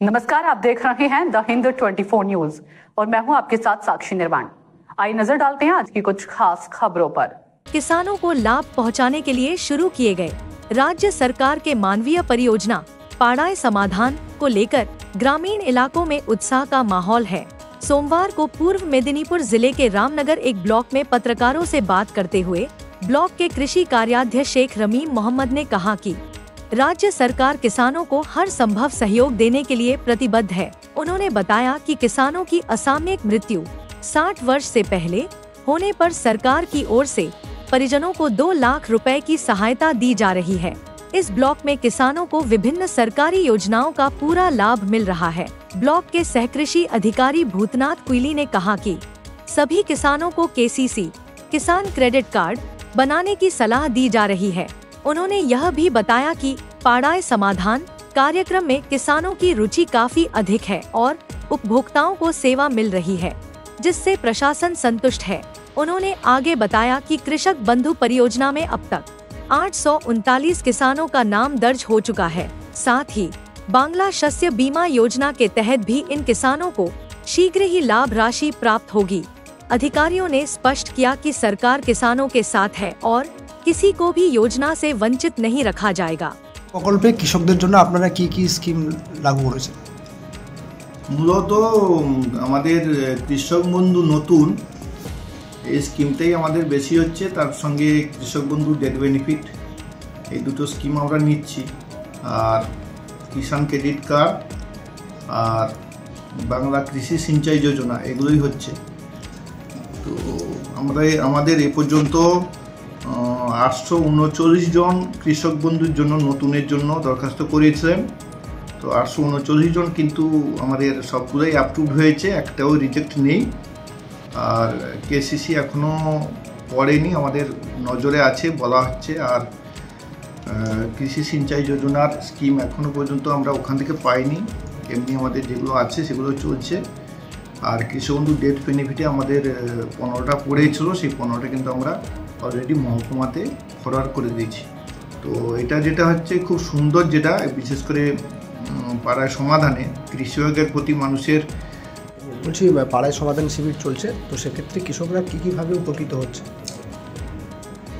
नमस्कार, आप देख रहे हैं द हिंद 24 न्यूज और मैं हूं आपके साथ साक्षी निर्वाण। आइए नजर डालते हैं आज की कुछ खास खबरों पर। किसानों को लाभ पहुंचाने के लिए शुरू किए गए राज्य सरकार के मानवीय परियोजना पाड़ाए समाधान को लेकर ग्रामीण इलाकों में उत्साह का माहौल है। सोमवार को पूर्व मेदिनीपुर जिले के रामनगर एक ब्लॉक में पत्रकारों से बात करते हुए ब्लॉक के कृषि कार्याध्यक्ष शेख रमीम मोहम्मद ने कहा कि राज्य सरकार किसानों को हर संभव सहयोग देने के लिए प्रतिबद्ध है। उन्होंने बताया कि किसानों की असामयिक मृत्यु 60 वर्ष से पहले होने पर सरकार की ओर से परिजनों को 2 लाख रुपए की सहायता दी जा रही है। इस ब्लॉक में किसानों को विभिन्न सरकारी योजनाओं का पूरा लाभ मिल रहा है। ब्लॉक के सहकृषि अधिकारी भूतनाथ कुइली ने कहा कि सभी किसानों को KCC किसान क्रेडिट कार्ड बनाने की सलाह दी जा रही है। उन्होंने यह भी बताया कि पाड़ाए समाधान कार्यक्रम में किसानों की रुचि काफी अधिक है और उपभोक्ताओं को सेवा मिल रही है, जिससे प्रशासन संतुष्ट है। उन्होंने आगे बताया कि कृषक बंधु परियोजना में अब तक 839 किसानों का नाम दर्ज हो चुका है। साथ ही बांग्ला शस्य बीमा योजना के तहत भी इन किसानों को शीघ्र ही लाभ राशि प्राप्त होगी। अधिकारियों ने स्पष्ट किया कि सरकार किसानों के साथ है और किसी को भी योजना से वंचित नहीं रखा जाएगा। প্রকল্পে কৃষকদের জন্য আপনারা কি কি স্কিম লাগু করেছেন? মূলত আমাদের কৃষক বন্ধু নতুন এই স্কিমটাই আমাদের বেশি হচ্ছে, তার সঙ্গে কৃষক বন্ধু ডেথ বেনিফিট এই দুটো স্কিম আমরা নিচ্ছি, আর কিষাণ ক্রেডিট কার্ড আর বাংলা কৃষি সিঞ্চাই যোজনা এগুলোই হচ্ছে। তো আমাদের এ পর্যন্ত 839 জন কৃষক বন্ধুর জন্য নতুনের জন্য দরখাস্ত করেছিলেন। তো 839 জন কিন্তু আমাদের সবগুলোই অ্যাপ্রুভ হয়েছে, একটাও রিজেক্ট নেই। আর KCC এখনও পড়েনি, আমাদের নজরে আছে বলা হচ্ছে। আর কৃষি সিঞ্চাই যোজনার স্কিম এখনও পর্যন্ত আমরা ওখান থেকে পাইনি, এমনি আমাদের যেগুলো আছে সেগুলো চলছে। আর কৃষক বন্ধু ডেথ বেনিফিটে আমাদের 15টা পড়েছিল, সেই 15টা কিন্তু আমরা অলরেডি মহকুমাতে ফরওয়ার্ড করে দিয়েছি। তো এটা যেটা হচ্ছে খুব সুন্দর, যেটা বিশেষ করে পাড়ায় সমাধানে কৃষি বিভাগের প্রতি মানুষের বলছি পাড়ায় সমাধান শিবির চলছে, তো সেক্ষেত্রে কৃষকরা কীভাবে উপকৃত হচ্ছে?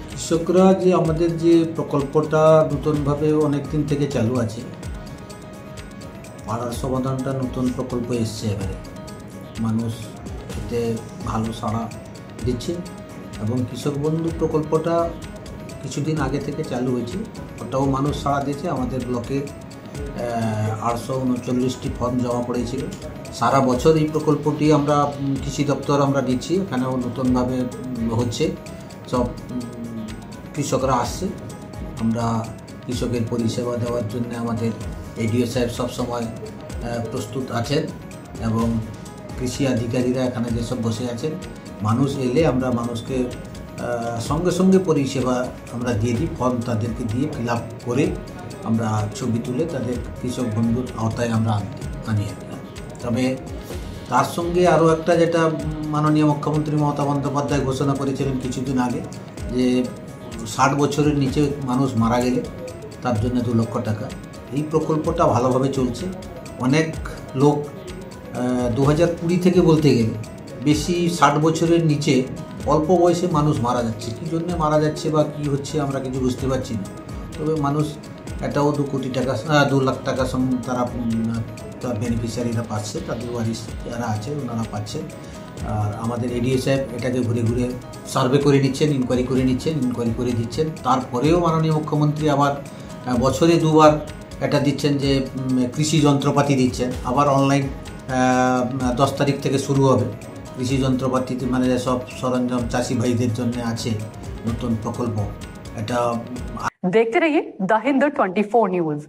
কৃষকরা যে আমাদের যে প্রকল্পটা নতুনভাবে অনেক দিন থেকে চালু আছে, পাড়ার সমাধানটা নতুন প্রকল্প এসছে, এবারে মানুষ এতে ভালো সাড়া দিচ্ছে। এবং কৃষক বন্ধু প্রকল্পটা কিছুদিন আগে থেকে চালু হয়েছে, ওটাও মানুষ সাড়া দিয়েছে। আমাদের ব্লকে 839টি ফর্ম জমা পড়েছিল। সারা বছর এই প্রকল্পটি আমরা কৃষি দপ্তর আমরা দিচ্ছি, এখানেও নতুনভাবে হচ্ছে, সব কৃষকরা আসছে। আমরা কৃষকের পরিষেবা দেওয়ার জন্য আমাদের ADO সাহেব সবসময় প্রস্তুত আছেন এবং কৃষি আধিকারীরা এখানে যেসব বসে আছেন, মানুষ এলে আমরা মানুষকে সঙ্গে সঙ্গে পরিষেবা আমরা দিয়ে দিই। ফর্ম তাদেরকে দিয়ে ফিল আপ করে আমরা ছবি তুলে তাদের কৃষক বন্ধুর আওতায় আমরা আনি। তবে তার সঙ্গে আরও একটা, যেটা মাননীয় মুখ্যমন্ত্রী মমতা বন্দ্যোপাধ্যায় ঘোষণা করেছিলেন কিছুদিন আগে, যে 60 বছরের নিচে মানুষ মারা গেলে তার জন্য 2 লক্ষ টাকা। এই প্রকল্পটা ভালোভাবে চলছে। অনেক লোক 2020 থেকে বলতে গেলে বেশি 60 বছরের নিচে অল্প বয়সে মানুষ মারা যাচ্ছে। কী জন্য মারা যাচ্ছে বা কী হচ্ছে আমরা কিছু বুঝতে পারছি না। তবে মানুষ এটাও 2 কোটি টাকা 2 লাখ টাকা তারা বেনিফিশিয়ারিরা পাচ্ছে, তাদের ওয়ারিশ যারা আছে ওনারা পাচ্ছে। আর আমাদের ADO সাহেব এটাকে ঘুরে ঘুরে সার্ভে করে নিচ্ছেন, ইনকোয়ারি করে দিচ্ছেন। তারপরেও মাননীয় মুখ্যমন্ত্রী আবার বছরে 2 বার এটা দিচ্ছেন, যে কৃষি যন্ত্রপাতি দিচ্ছেন। আবার অনলাইন 10 তারিখ থেকে শুরু হবে কৃষি যন্ত্রপাতি, মানে সব সরঞ্জাম চাষি ভাইদের জন্য আছে নতুন প্রকল্প। এটা देखते रहिए द हिंद 24 न्यूज।